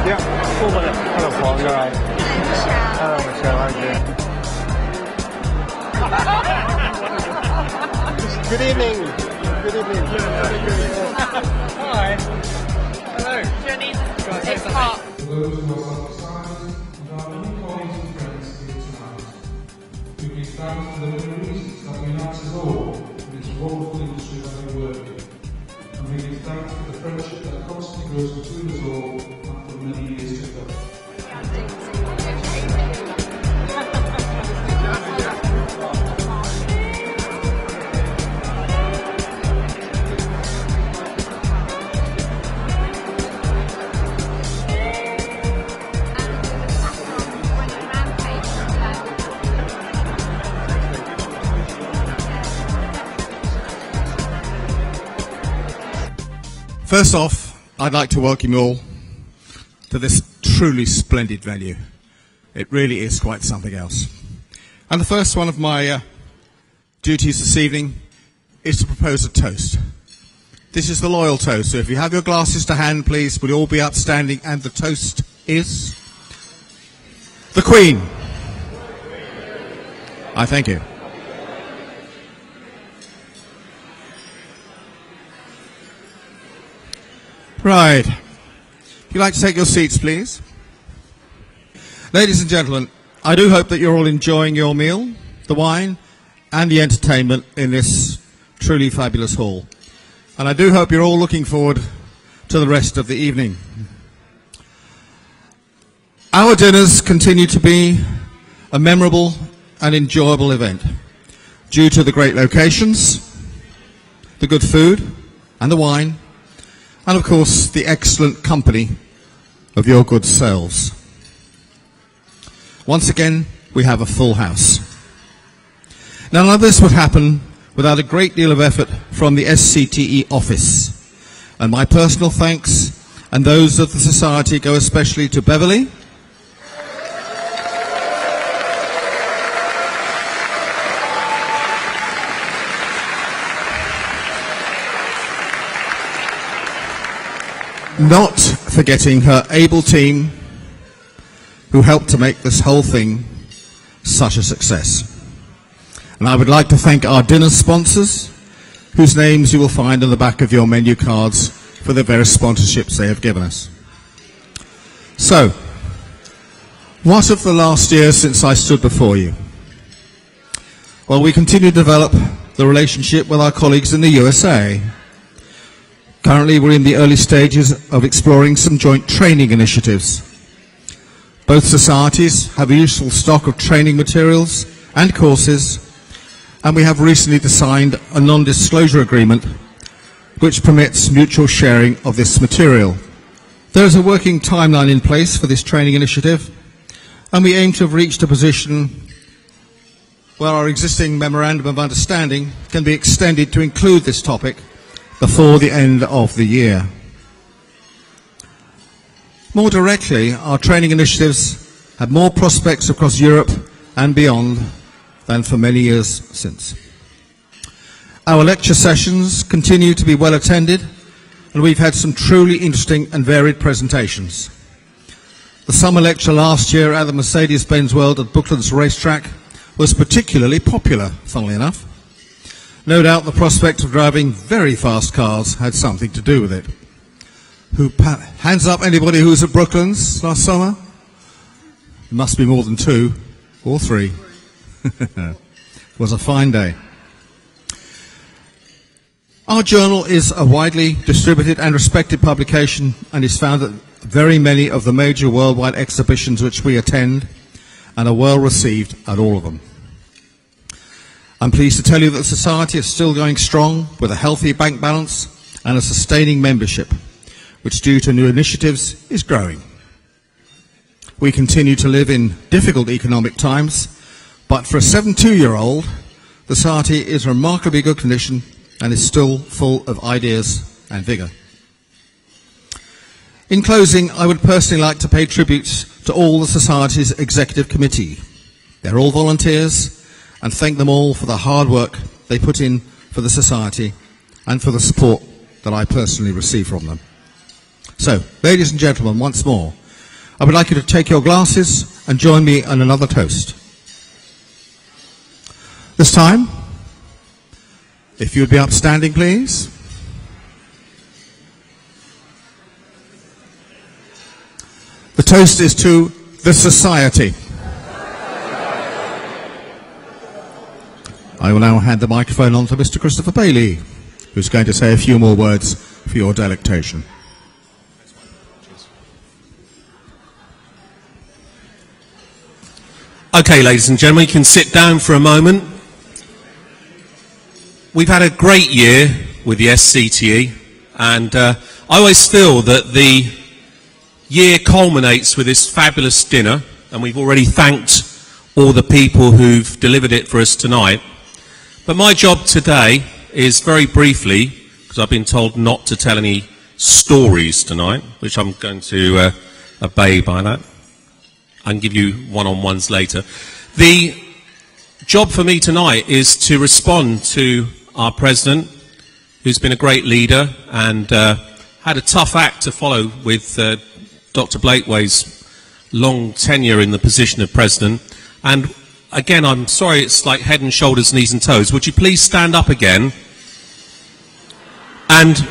Yeah. Hello, Paul. You're right. Hello, Michelle. How are you? Good evening. Good evening. Hi. Hello. Jenny, it's hot. For those who are outside and our new colleagues and friends here tonight, we give thanks for the many reasons that unites us all in this wonderful industry that we work in. And we give thanks for the friendship that constantly grows between us all and for many years to come. First off, I'd like to welcome you all to this truly splendid venue. It really is quite something else. And the first one of my duties this evening is to propose a toast. This is the loyal toast, so if you have your glasses to hand, please, would you all be upstanding? And the toast is the Queen. I thank you. Right. If you'd like to take your seats, please. Ladies and gentlemen, I do hope that you're all enjoying your meal, the wine, and the entertainment in this truly fabulous hall. And I do hope you're all looking forward to the rest of the evening. Our dinners continue to be a memorable and enjoyable event due to the great locations, the good food, and the wine, and of course the excellent company of your good selves. Once again, we have a full house. Now, none of this would happen without a great deal of effort from the SCTE office. And my personal thanks and those of the Society go especially to Beverly, not forgetting her able team who helped to make this whole thing such a success. And I would like to thank our dinner sponsors, whose names you will find on the back of your menu cards for the various sponsorships they have given us. So, what of the last year since I stood before you? Well, we continue to develop the relationship with our colleagues in the USA. Currently, we're in the early stages of exploring some joint training initiatives. Both societies have a useful stock of training materials and courses, and we have recently signed a non-disclosure agreement which permits mutual sharing of this material. There is a working timeline in place for this training initiative, and we aim to have reached a position where our existing memorandum of understanding can be extended to include this topic before the end of the year. More directly, our training initiatives have more prospects across Europe and beyond than for many years since. Our lecture sessions continue to be well attended, and we've had some truly interesting and varied presentations. The summer lecture last year at the Mercedes-Benz World at Brooklands Racetrack was particularly popular, funnily enough. No doubt the prospect of driving very fast cars had something to do with it. Hands up anybody who was at Brooklands last summer? Must be more than 2 or 3. It was a fine day. Our journal is a widely distributed and respected publication and is found at very many of the major worldwide exhibitions which we attend and are well received at all of them. I'm pleased to tell you that the Society is still going strong with a healthy bank balance and a sustaining membership, which due to new initiatives is growing. We continue to live in difficult economic times, but for a 72-year-old, the Society is in remarkably good condition and is still full of ideas and vigour. In closing, I would personally like to pay tribute to all the Society's executive committee. They're all volunteers, and thank them all for the hard work they put in for the Society and for the support that I personally receive from them. So, ladies and gentlemen, once more, I would like you to take your glasses and join me in another toast. This time, if you'd be upstanding, please. The toast is to the society. I will now hand the microphone on to Mr. Christopher Bailey, who's going to say a few more words for your delectation. Okay, ladies and gentlemen, you can sit down for a moment. We've had a great year with the SCTE, and I always feel that the year culminates with this fabulous dinner, and we've already thanked all the people who've delivered it for us tonight. But my job today is, very briefly, because I've been told not to tell any stories tonight, which I'm going to obey by that. I can give you one-on-ones later. The job for me tonight is to respond to our President, who's been a great leader and had a tough act to follow with Dr. Blakeway's long tenure in the position of President. And again, I'm sorry, it's like head and shoulders, knees and toes. Would you please stand up again? And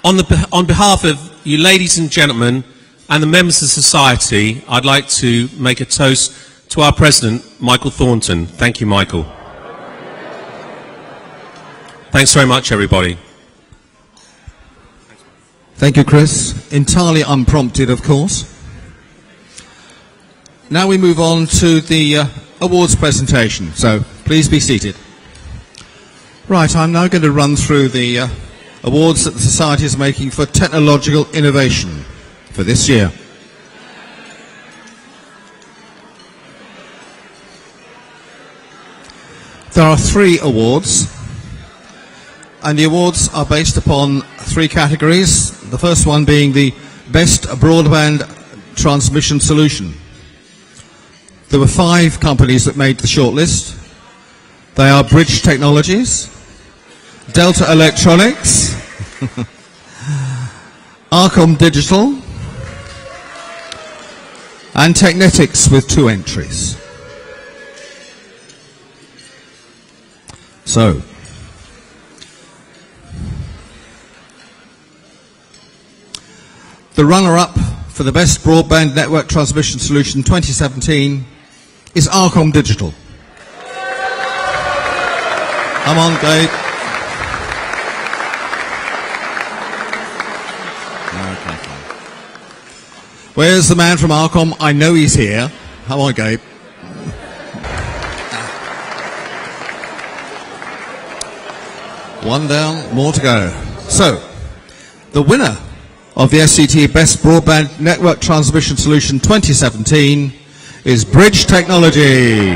on behalf of you ladies and gentlemen and the members of society, I'd like to make a toast to our President, Michael Thornton. Thank you, Michael. Thanks very much, everybody. Thank you, Chris. Entirely unprompted, of course. Now we move on to the awards presentation, so please be seated. Right, I'm now going to run through the awards that the Society is making for technological innovation for this year. There are 3 awards, and the awards are based upon 3 categories, the first one being the Best Broadband Transmission Solution. There were 5 companies that made the shortlist. They are Bridge Technologies, Delta Electronics, Arcom Digital, and Technetics with 2 entries. So, the runner-up for the Best Broadband Network Transmission Solution 2017 is Arcom Digital. Come on, Gabe. Okay, fine. Where's the man from Arcom? I know he's here. Come on, Gabe. One down, more to go. So, the winner of the SCTE Best Broadband Network Transmission Solution 2017 is Bridge Technologies.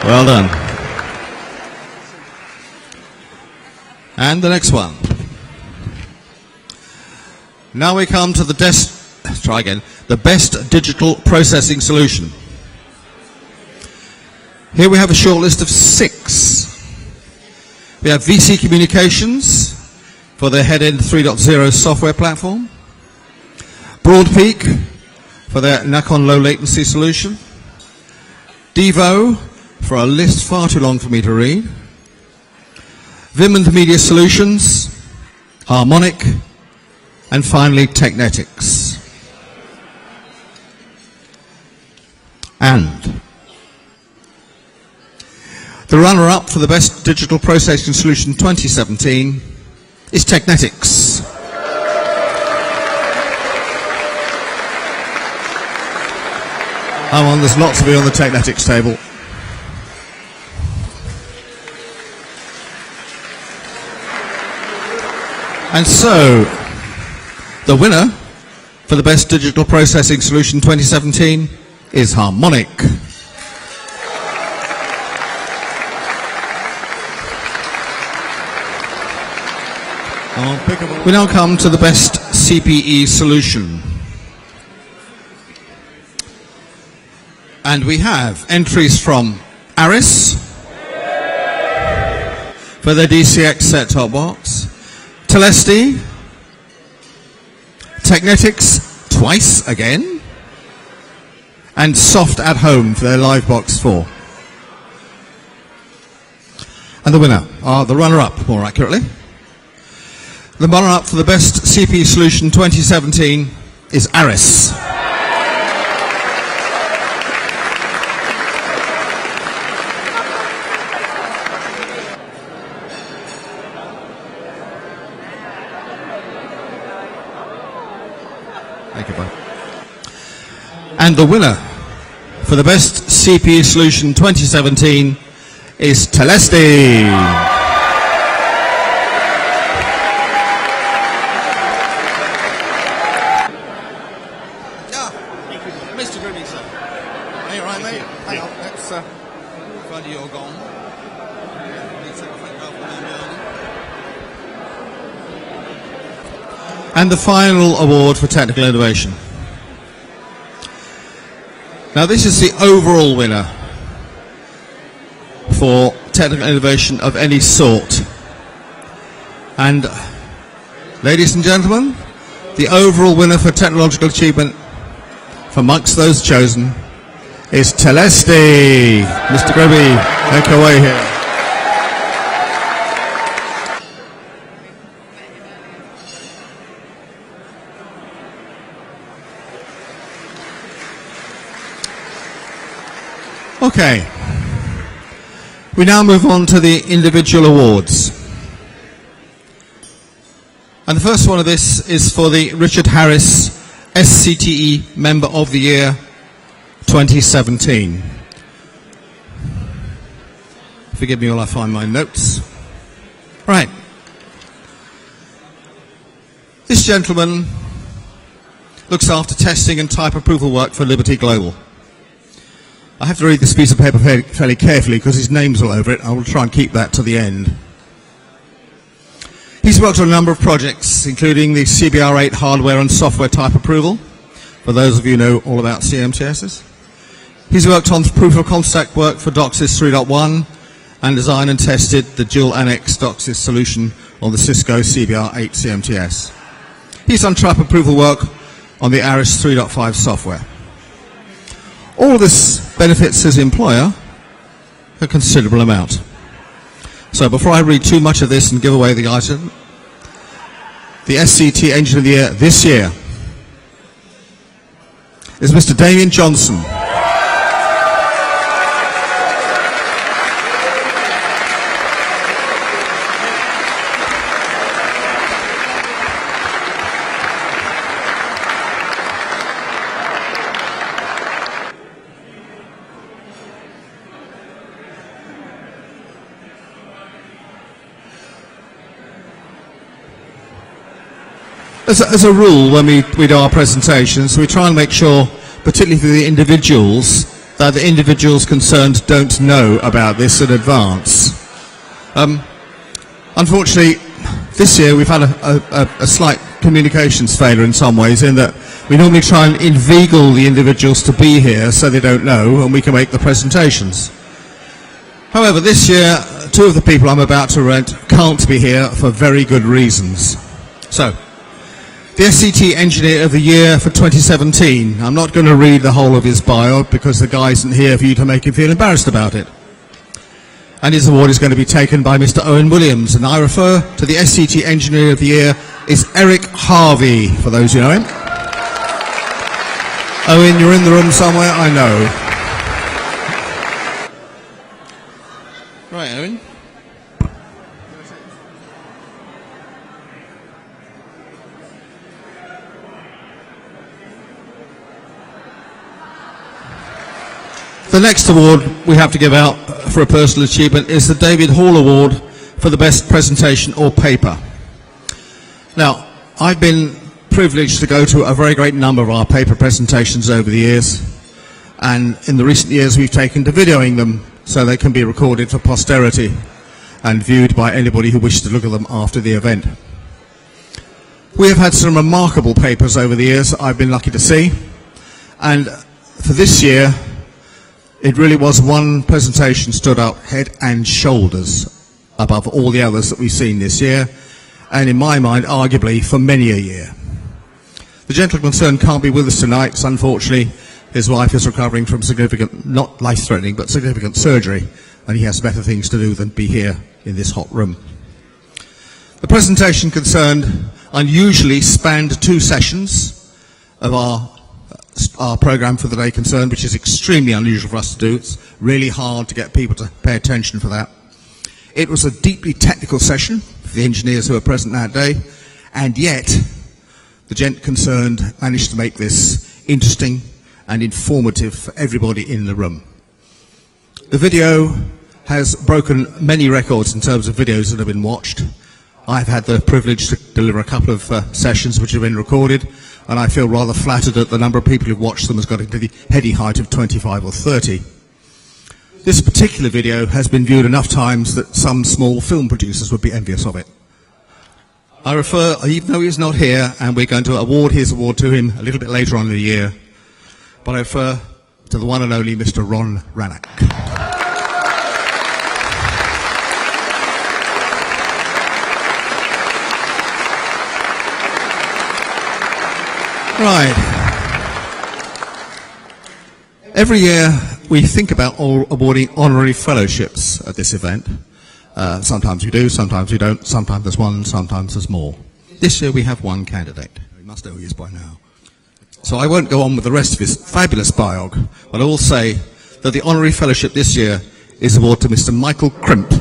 Well done. And the next one. Now we come to the the Best Digital Processing Solution. Here we have a short list of 6. We have VC Communications for their Headend 3.0 software platform, Broadpeak for their Nakon low latency solution, Devo for a list far too long for me to read, Vimond Media Solutions, Harmonic, and finally Technetics. And the runner-up for the Best Digital Processing Solution 2017 is Technetics. Come on, there's lots of you on the Technetics table. And so, the winner for the Best Digital Processing Solution 2017 is Harmonic. We now come to the best CPE solution. And we have entries from Aris for their DCX set-top box, Telesti, Technetics twice again, and Soft at Home for their Livebox 4. And the winner, the runner-up more accurately. The runner-up for the best CPE solution 2017 is Aris. Thank you, bud. And the winner for the best CPE solution 2017 is Telesti. Mr. Grimmy, sir. Are you all right, mate? Hang on, let's find your gong. And the final award for technical innovation. Now, this is the overall winner for technical innovation of any sort. And, ladies and gentlemen, the overall winner for technological achievement amongst those chosen is Telesti. Mr. Gribby, make your way here. Okay. We now move on to the individual awards. And the first one of this is for the Richard Harris SCTE Member of the Year 2017. Forgive me while I find my notes. Right. This gentleman looks after testing and type approval work for Liberty Global. I have to read this piece of paper fairly carefully because his name's all over it. I will try and keep that to the end. He's worked on a number of projects, including the CBR8 hardware and software type approval, for those of you who know all about CMTSs. He's worked on proof of concept work for DOCSIS 3.1 and designed and tested the dual annex DOCSIS solution on the Cisco CBR8 CMTS. He's done type approval work on the Aris 3.5 software. All of this benefits his employer a considerable amount. So before I read too much of this and give away the item, the SCTE Engineer of the Year this year is Mr. Damien Johnson. As a rule, when we do our presentations, we try and make sure, particularly for the individuals, that the individuals concerned don't know about this in advance. Unfortunately, this year we've had a slight communications failure in some ways, in that we normally try and inveigle the individuals to be here so they don't know, and we can make the presentations. However, this year, two of the people I'm about to read can't be here for very good reasons. So, the SCTE Engineer of the Year for 2017. I'm not going to read the whole of his bio because the guy isn't here for you to make him feel embarrassed about it. And his award is going to be taken by Mr. Owen Williams. And I refer to the SCTE Engineer of the Year is Eric Harvey, for those who know him. Owen, you're in the room somewhere, I know. Right, Owen. The next award we have to give out for a personal achievement is the David Hall Award for the best presentation or paper. Now, I've been privileged to go to a very great number of our paper presentations over the years, and in the recent years we've taken to videoing them so they can be recorded for posterity and viewed by anybody who wishes to look at them after the event. We have had some remarkable papers over the years that I've been lucky to see, and for this year, it really was one presentation stood out head and shoulders above all the others that we've seen this year, and in my mind, arguably for many a year. The gentleman concerned can't be with us tonight, so unfortunately his wife is recovering from significant, not life-threatening, but significant surgery, and he has better things to do than be here in this hot room. The presentation concerned unusually spanned 2 sessions of our programme for the day concerned, which is extremely unusual for us to do. It's really hard to get people to pay attention for that. It was a deeply technical session for the engineers who were present that day, and yet the gent concerned managed to make this interesting and informative for everybody in the room. The video has broken many records in terms of videos that have been watched. I've had the privilege to deliver a couple of sessions which have been recorded, and I feel rather flattered that the number of people who've watched them has got into the heady height of 25 or 30. This particular video has been viewed enough times that some small film producers would be envious of it. I refer, even though he's not here, and we're going to award his award to him a little bit later on in the year, but I refer to the one and only Mr. Ron Rannock. Right. Every year we think about awarding honorary fellowships at this event. Sometimes we do, sometimes we don't, sometimes there's one, sometimes there's more. This year we have one candidate. You must know who he is by now. So I won't go on with the rest of his fabulous biog, but I will say that the honorary fellowship this year is awarded to Mr. Michael Crimp.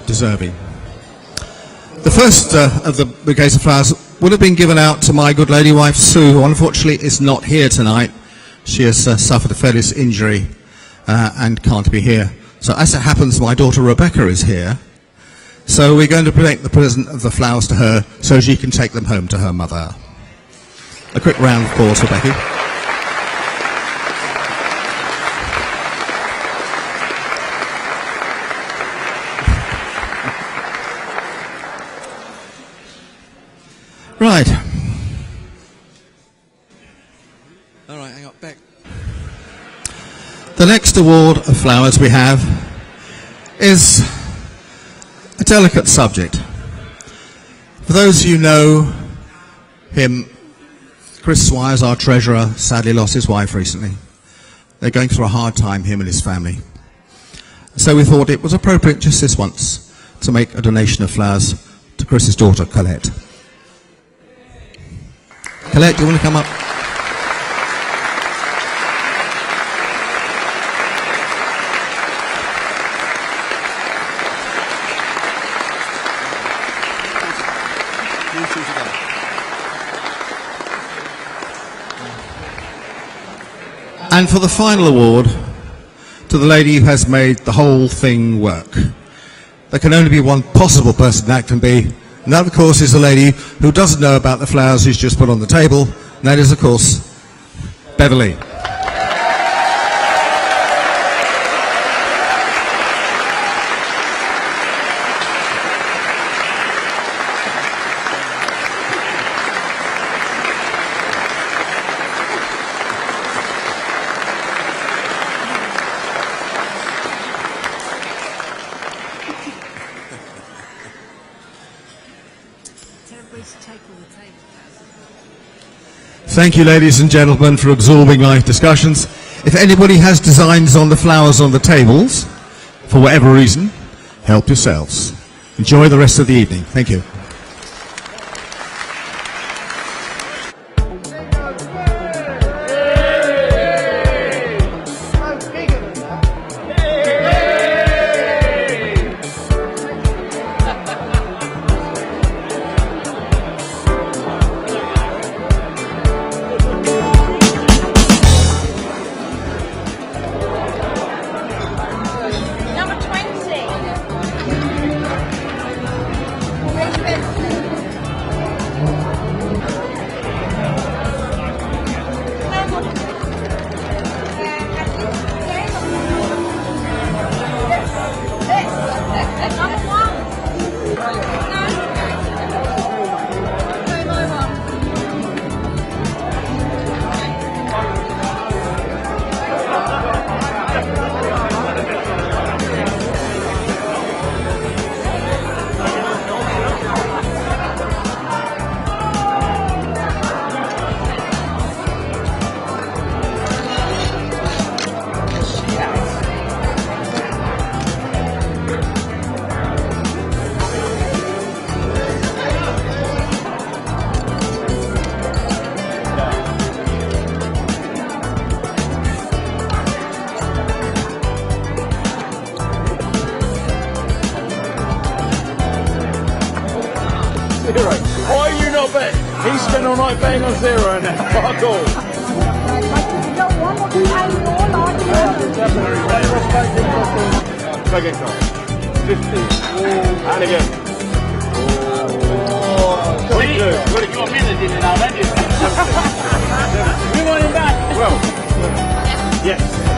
Deserving. The first of the bouquets of flowers would have been given out to my good lady wife Sue, who unfortunately is not here tonight. She has suffered a fairly injury and can't be here. So as it happens, my daughter Rebecca is here. So we're going to present the present of the flowers to her so she can take them home to her mother. A quick round of applause for Becky. Right. All right, hang on, back. The next award of flowers we have is a delicate subject. For those of you who know him, Chris Swires, our treasurer, sadly lost his wife recently. They're going through a hard time, him and his family. So we thought it was appropriate just this once to make a donation of flowers to Chris's daughter, Colette. Colette, do you want to come up? And for the final award, to the lady who has made the whole thing work. There can only be one possible person that can be. And that, of course, is the lady who doesn't know about the flowers she's just put on the table. And that is, of course, Beverly. Thank you, ladies and gentlemen, for absorbing my discussions. If anybody has designs on the flowers on the tables, for whatever reason, help yourselves. Enjoy the rest of the evening. Thank you. Number 20. He spent all night betting on zero and fuck all. Second call. 50. And again. 22. You're minute in it now, don't you? We want him back. Well, yes.